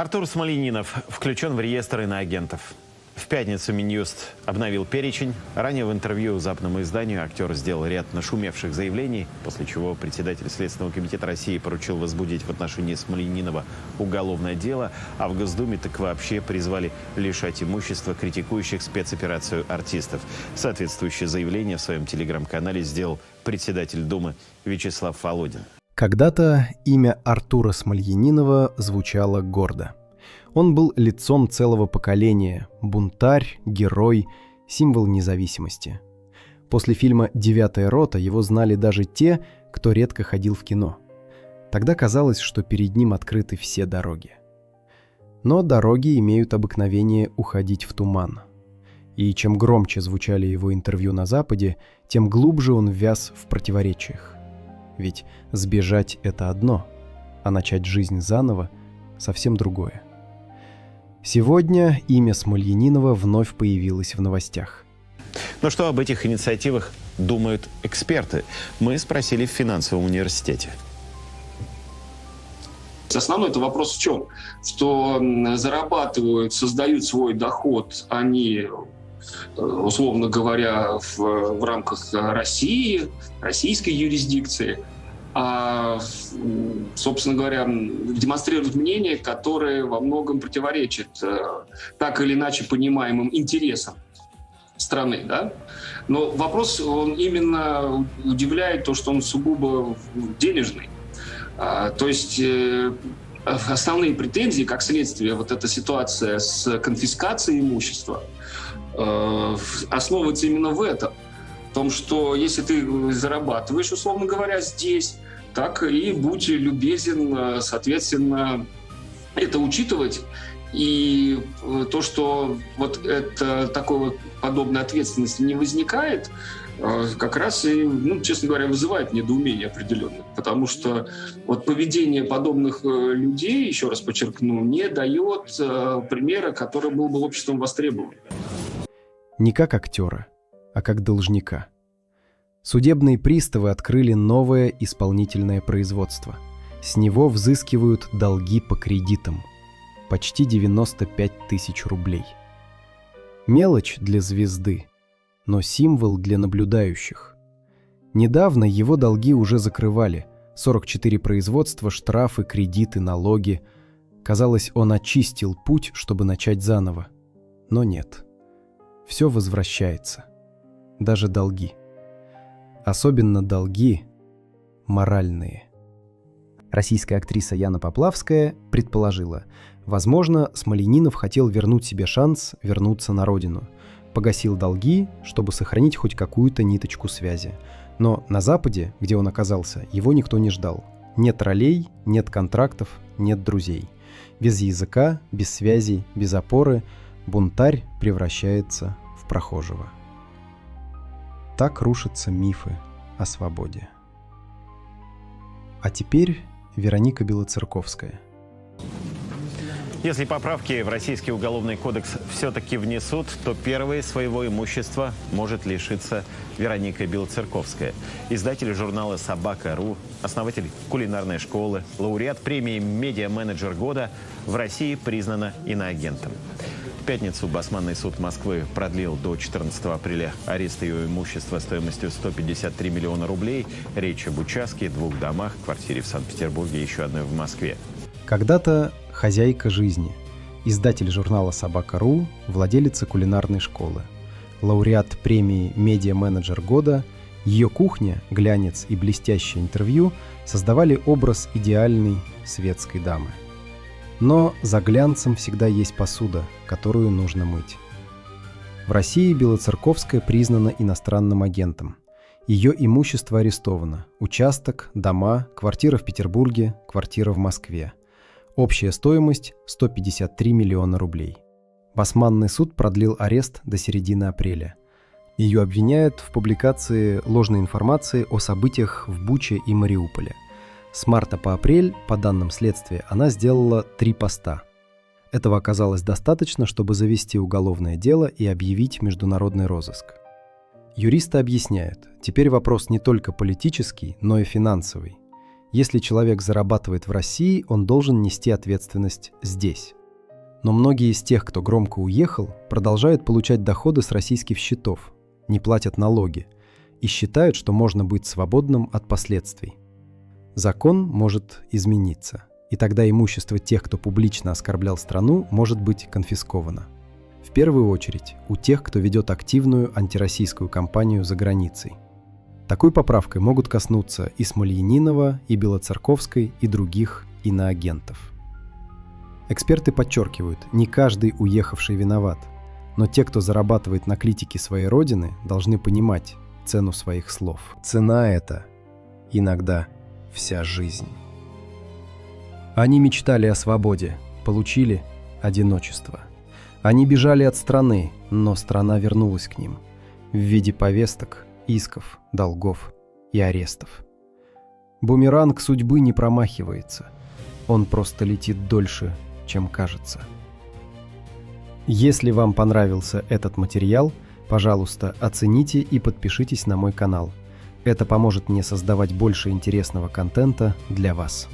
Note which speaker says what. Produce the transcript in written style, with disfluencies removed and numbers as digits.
Speaker 1: Артур Смольянинов включен в реестр иноагентов. В пятницу Минюст обновил перечень. Ранее в интервью западному изданию актер сделал ряд нашумевших заявлений, после чего председатель Следственного комитета России поручил возбудить в отношении Смольянинова уголовное дело, а в Госдуме так вообще призвали лишать имущества критикующих спецоперацию артистов. Соответствующее заявление в своем телеграм-канале сделал председатель Думы Вячеслав Володин.
Speaker 2: Когда-то имя Артура Смольянинова звучало гордо. Он был лицом целого поколения, бунтарь, герой, символ независимости. После фильма «Девятая рота» его знали даже те, кто редко ходил в кино. Тогда казалось, что перед ним открыты все дороги. Но дороги имеют обыкновение уходить в туман. И чем громче звучали его интервью на Западе, тем глубже он вяз в противоречиях. Ведь сбежать — это одно, а начать жизнь заново — совсем другое. Сегодня имя Смольянинова вновь появилось в новостях.
Speaker 1: Но что об этих инициативах думают эксперты? Мы спросили в финансовом университете.
Speaker 3: Основной это вопрос в чем? Что зарабатывают, создают свой доход они, условно говоря, в рамках России, российской юрисдикции, а, собственно говоря, демонстрируют мнение, которое во многом противоречит так или иначе понимаемым интересам страны, да? Но вопрос, он именно удивляет то, что он сугубо денежный. То есть основные претензии, как следствие, вот эта ситуация с конфискацией имущества, основывается именно в этом. В том, что если ты зарабатываешь, условно говоря, здесь, так и будь любезен, соответственно, это учитывать. И то, что вот это такой вот подобной ответственности не возникает, как раз и, честно говоря, вызывает недоумение определенное. Потому что вот поведение подобных людей, еще раз подчеркну, не дает примера, который был бы обществом востребован.
Speaker 2: Не как актера, а как должника. Судебные приставы открыли новое исполнительное производство. С него взыскивают долги по кредитам. Почти 95 тысяч рублей. Мелочь для звезды, но символ для наблюдающих. Недавно его долги уже закрывали. 44 производства, штрафы, кредиты, налоги. Казалось, он очистил путь, чтобы начать заново. Но нет. Все возвращается. Даже долги. Особенно долги моральные. Российская актриса Яна Поплавская предположила, возможно, Смольянинов хотел вернуть себе шанс вернуться на родину. Погасил долги, чтобы сохранить хоть какую-то ниточку связи. Но на Западе, где он оказался, его никто не ждал. Нет ролей, нет контрактов, нет друзей. Без языка, без связей, без опоры бунтарь превращается в прохожего. Так рушатся мифы о свободе. А теперь Вероника Белоцерковская.
Speaker 1: Если поправки в Российский уголовный кодекс все-таки внесут, то первой своего имущества может лишиться Вероника Белоцерковская. Издатель журнала «Собака.ру», основатель кулинарной школы, лауреат премии «Медиа-менеджер года» в России признана иноагентом. В пятницу Басманный суд Москвы продлил до 14 апреля арест ее имущества стоимостью 153 миллиона рублей. Речь об участке, 2 домах, квартире в Санкт-Петербурге и еще одной в Москве.
Speaker 2: Когда-то хозяйка жизни, издатель журнала «Собака.ру», владелица кулинарной школы, лауреат премии «Медиа-менеджер года», ее кухня, глянец и блестящее интервью создавали образ идеальной светской дамы. Но за глянцем всегда есть посуда, которую нужно мыть. В России Белоцерковская признана иностранным агентом. Ее имущество арестовано. Участок, дома, квартира в Петербурге, квартира в Москве. Общая стоимость – 153 миллиона рублей. Басманный суд продлил арест до середины апреля. Ее обвиняют в публикации ложной информации о событиях в Буче и Мариуполе. С марта по апрель, по данным следствия, она сделала 3 поста. Этого оказалось достаточно, чтобы завести уголовное дело и объявить международный розыск. Юристы объясняют, теперь вопрос не только политический, но и финансовый. Если человек зарабатывает в России, он должен нести ответственность здесь. Но многие из тех, кто громко уехал, продолжают получать доходы с российских счетов, не платят налоги и считают, что можно быть свободным от последствий. Закон может измениться, и тогда имущество тех, кто публично оскорблял страну, может быть конфисковано. В первую очередь у тех, кто ведет активную антироссийскую кампанию за границей. Такой поправкой могут коснуться и Смольянинова, и Белоцерковской, и других иноагентов. Эксперты подчеркивают, не каждый уехавший виноват, но те, кто зарабатывает на критике своей родины, должны понимать цену своих слов. Цена — это иногда вся жизнь. Они мечтали о свободе, получили одиночество. Они бежали от страны, но страна вернулась к ним в виде повесток, исков, долгов и арестов. Бумеранг судьбы не промахивается. Он просто летит дольше, чем кажется. Если вам понравился этот материал, пожалуйста, оцените и подпишитесь на мой канал. Это поможет мне создавать больше интересного контента для вас.